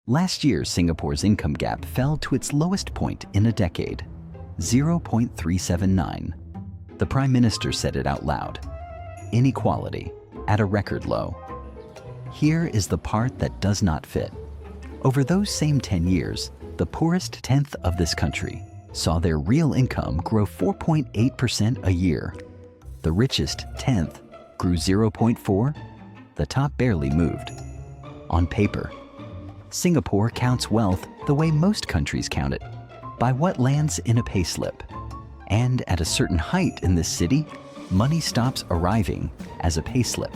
Last year, Singapore's income gap fell to its lowest point in a decade, 0.379. The Prime Minister said it out loud. Inequality at a record low. Here is the part that does not fit. Over those same 10 years, the poorest tenth of this country saw their real income grow 4.8% a year. The richest tenth grew 0.4. The top barely moved. On paper, Singapore counts wealth the way most countries count it, by what lands in a payslip. And at a certain height in this city, money stops arriving as a payslip.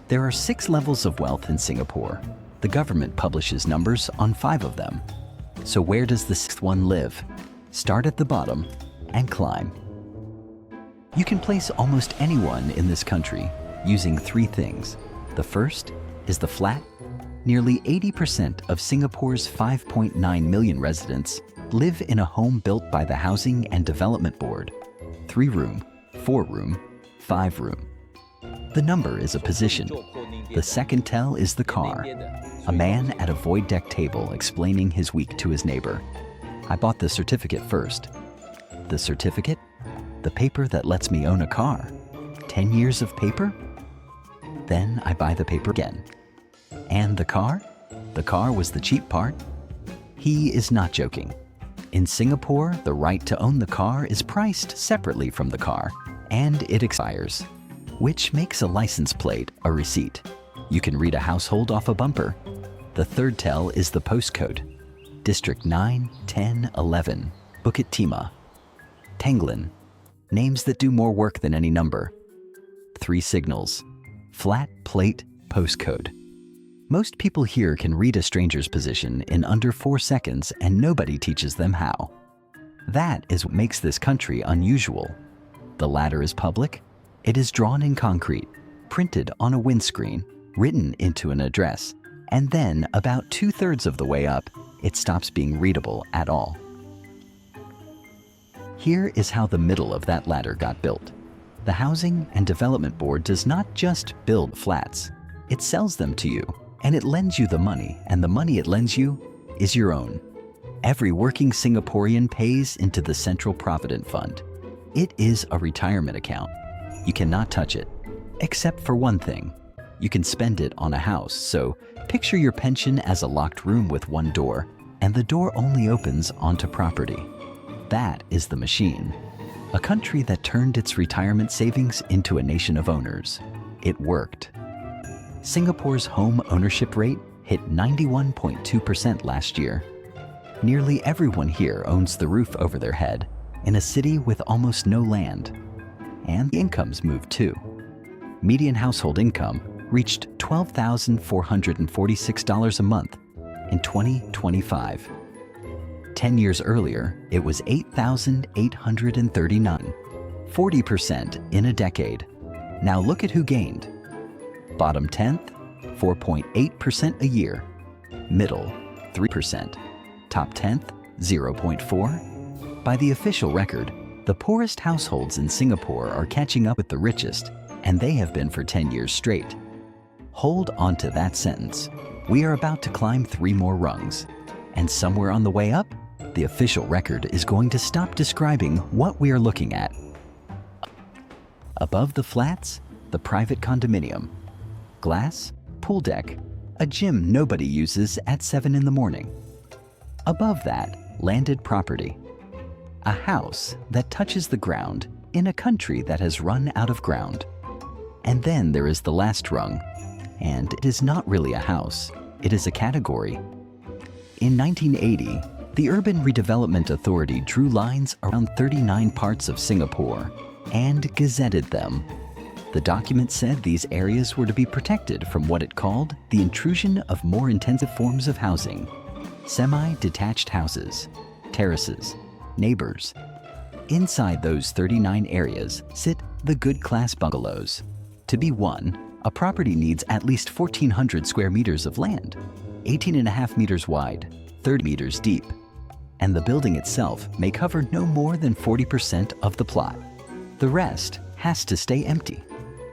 There are 6 levels of wealth in Singapore. The government publishes numbers on 5 of them. So where does the 6th one live? Start at the bottom and climb. You can place almost anyone in this country using 3 things. The first is the flat. Nearly 80% of Singapore's 5.9 million residents live in a home built by the Housing and Development Board. 3-room, 4-room, 5-room. The number is a position. The second tell is the car. A man at a void deck table explaining his week to his neighbor. I bought the certificate first. The certificate? The paper that lets me own a car. 10 years of paper? Then I buy the paper again. And the car? The car was the cheap part. He is not joking. In Singapore, the right to own the car is priced separately from the car, and it expires, which makes a license plate a receipt. You can read a household off a bumper. The third tell is the postcode. District 9, 10, 11, Bukit Timah. Tanglin. Names that do more work than any number. 3 signals. Flat, plate, postcode. Most people here can read a stranger's position in under 4 seconds, and nobody teaches them how. That is what makes this country unusual. The ladder is public. It is drawn in concrete, printed on a windscreen, written into an address, and then about 2/3 of the way up, it stops being readable at all. Here is how the middle of that ladder got built. The Housing and Development Board does not just build flats. It sells them to you, and it lends you the money, and the money it lends you is your own. Every working Singaporean pays into the Central Provident Fund. It is a retirement account. You cannot touch it, except for one thing. You can spend it on a house, so picture your pension as a locked room with one door, and the door only opens onto property. That is the machine. A country that turned its retirement savings into a nation of owners. It worked. Singapore's home ownership rate hit 91.2% last year. Nearly everyone here owns the roof over their head in a city with almost no land. And the incomes moved too. Median household income reached $12,446 a month in 2025. 10 years earlier, it was $8,839, 40% in a decade. Now look at who gained. Bottom 10th, 4.8% a year. Middle, 3%. Top 10th, 0.4%. By the official record, the poorest households in Singapore are catching up with the richest, and they have been for 10 years straight. Hold on to that sentence. We are about to climb 3 more rungs. And somewhere on the way up, the official record is going to stop describing what we are looking at. Above the flats, the private condominium. Glass, pool deck, a gym nobody uses at 7 in the morning. Above that, landed property. A house that touches the ground in a country that has run out of ground. And then there is the last rung. And it is not really a house, it is a category. In 1980, the Urban Redevelopment Authority drew lines around 39 parts of Singapore and gazetted them. The document said these areas were to be protected from what it called the intrusion of more intensive forms of housing. Semi-detached houses, terraces, neighbors. Inside those 39 areas sit the good class bungalows. To be one, a property needs at least 1,400 square meters of land, 18.5 meters wide, 30 meters deep. And the building itself may cover no more than 40% of the plot. The rest has to stay empty.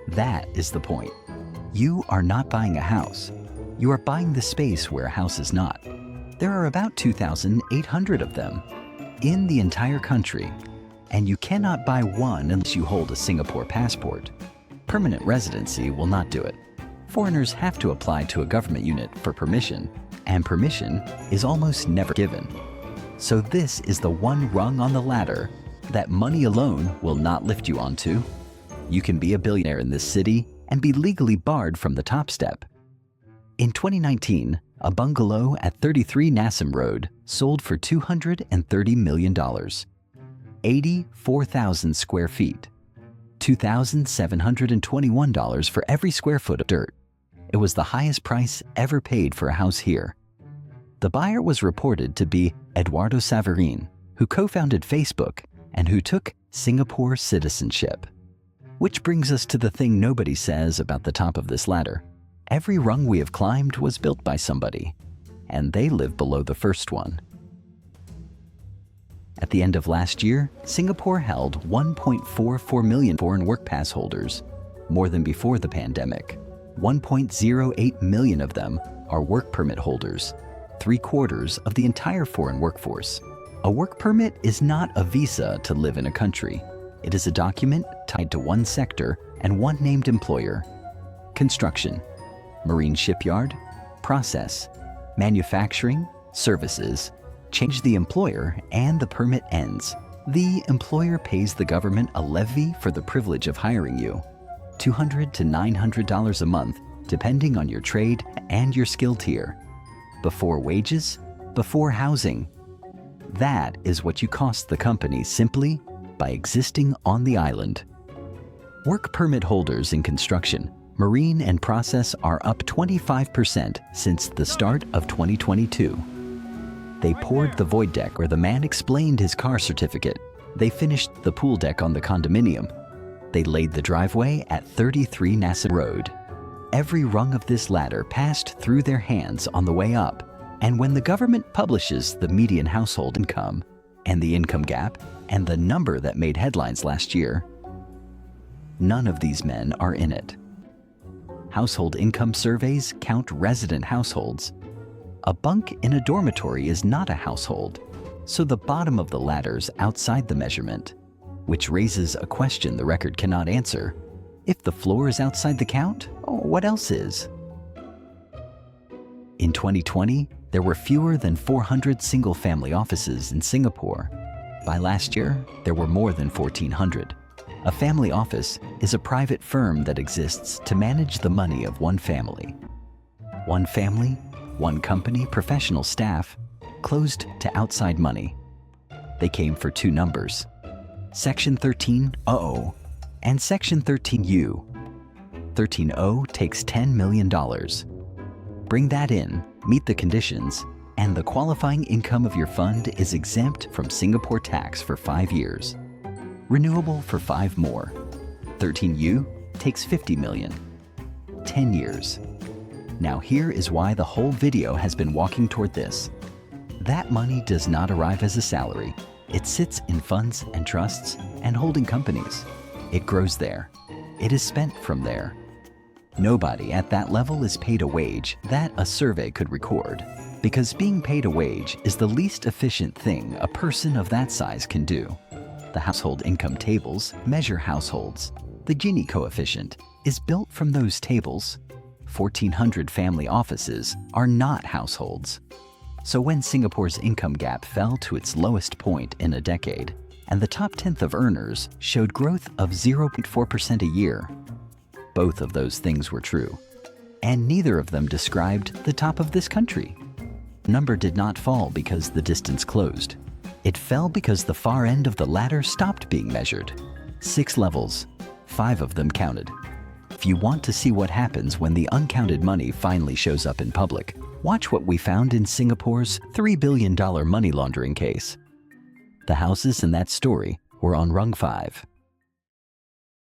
That is the point. You are not buying a house. You are buying the space where a house is not. There are about 2,800 of them in the entire country, and you cannot buy one unless you hold a Singapore passport. Permanent residency will not do it. Foreigners have to apply to a government unit for permission, and permission is almost never given. So this is the one rung on the ladder that money alone will not lift you onto. You can be a billionaire in this city and be legally barred from the top step. In 2019, a bungalow at 33 Nassam Road sold for $230 million. 84,000 square feet. $2,721 for every square foot of dirt. It was the highest price ever paid for a house here. The buyer was reported to be Eduardo Savarine, who co-founded Facebook and who took Singapore citizenship. Which brings us to the thing nobody says about the top of this ladder. Every rung we have climbed was built by somebody, and they live below the first one. At the end of last year, Singapore held 1.44 million foreign work pass holders, more than before the pandemic. 1.08 million of them are work permit holders, 3/4 of the entire foreign workforce. A work permit is not a visa to live in a country. It is a document tied to one sector and one named employer. Construction, marine shipyard, process, manufacturing, services, change the employer and the permit ends. The employer pays the government a levy for the privilege of hiring you, $200 to $900 a month, depending on your trade and your skill tier. Before wages, before housing. That is what you cost the company simply by existing on the island. Work permit holders in construction, marine and process are up 25% since the start of 2022. They poured the void deck where the man explained his car certificate. They finished the pool deck on the condominium. They laid the driveway at 33 Nassam Road. Every rung of this ladder passed through their hands on the way up. And when the government publishes the median household income and the income gap and the number that made headlines last year, none of these men are in it. Household income surveys count resident households. A bunk in a dormitory is not a household, so the bottom of the ladder's outside the measurement, which raises a question the record cannot answer. If the floor is outside the count, what else is? In 2020, there were fewer than 400 single-family offices in Singapore. By last year, there were more than 1,400. A family office is a private firm that exists to manage the money of one family. One family, one company, professional staff, closed to outside money. They came for two numbers, Section 13O and Section 13U. 13O takes $10 million. Bring that in, meet the conditions, and the qualifying income of your fund is exempt from Singapore tax for 5 years. Renewable for 5 more. 13U takes $50 million. 10 years. Now here is why the whole video has been walking toward this. That money does not arrive as a salary. It sits in funds and trusts and holding companies. It grows there. It is spent from there. Nobody at that level is paid a wage that a survey could record, because being paid a wage is the least efficient thing a person of that size can do. The household income tables measure households. The Gini coefficient is built from those tables. 1,400 family offices are not households. So when Singapore's income gap fell to its lowest point in a decade, and the top tenth of earners showed growth of 0.4% a year, both of those things were true. And neither of them described the top of this country. Number did not fall because the distance closed. It fell because the far end of the ladder stopped being measured. 6 levels, 5 of them counted. If you want to see what happens when the uncounted money finally shows up in public, watch what we found in Singapore's $3 billion money laundering case. The houses in that story were on Rung 5.